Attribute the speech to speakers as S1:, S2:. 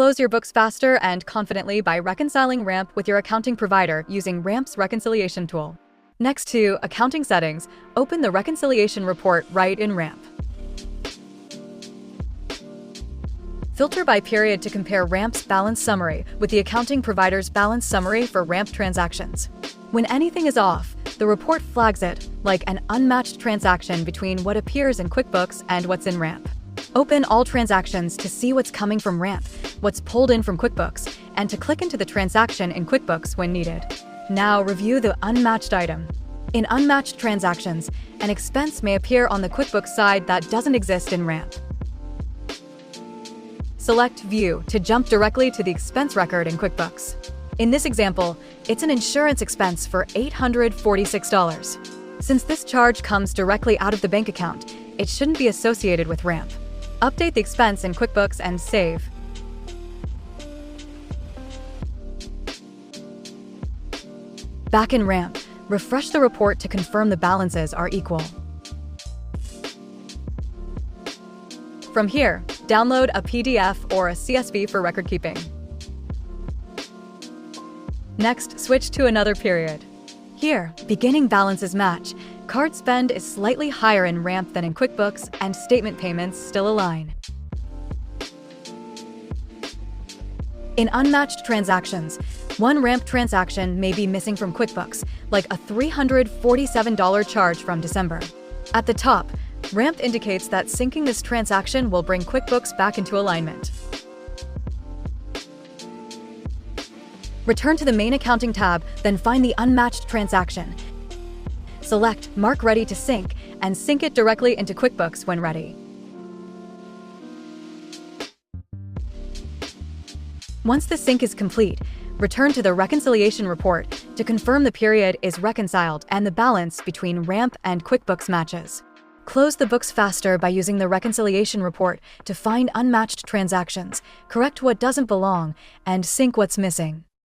S1: Close your books faster and confidently by reconciling RAMP with your accounting provider using RAMP's reconciliation tool. Next to Accounting Settings, open the reconciliation report right in RAMP. Filter by period to compare RAMP's balance summary with the accounting provider's balance summary for RAMP transactions. When anything is off, the report flags it, like an unmatched transaction between what appears in QuickBooks and what's in RAMP. Open all transactions to see what's coming from RAMP, what's pulled in from QuickBooks, and to click into the transaction in QuickBooks when needed. Now review the unmatched item. In unmatched transactions, an expense may appear on the QuickBooks side that doesn't exist in RAMP. Select View to jump directly to the expense record in QuickBooks. In this example, it's an insurance expense for $846. Since this charge comes directly out of the bank account, it shouldn't be associated with RAMP. Update the expense in QuickBooks and save. Back in RAMP, refresh the report to confirm the balances are equal. From here, download a PDF or a CSV for record keeping. Next, switch to another period. Here, beginning balances match. Card spend is slightly higher in RAMP than in QuickBooks, and statement payments still align. In unmatched transactions, one RAMP transaction may be missing from QuickBooks, like a $347 charge from December. At the top, RAMP indicates that syncing this transaction will bring QuickBooks back into alignment. Return to the main accounting tab, then find the unmatched transaction. Select Mark Ready to Sync and sync it directly into QuickBooks when ready. Once the sync is complete, return to the reconciliation report to confirm the period is reconciled and the balance between RAMP and QuickBooks matches. Close the books faster by using the reconciliation report to find unmatched transactions, correct what doesn't belong, and sync what's missing.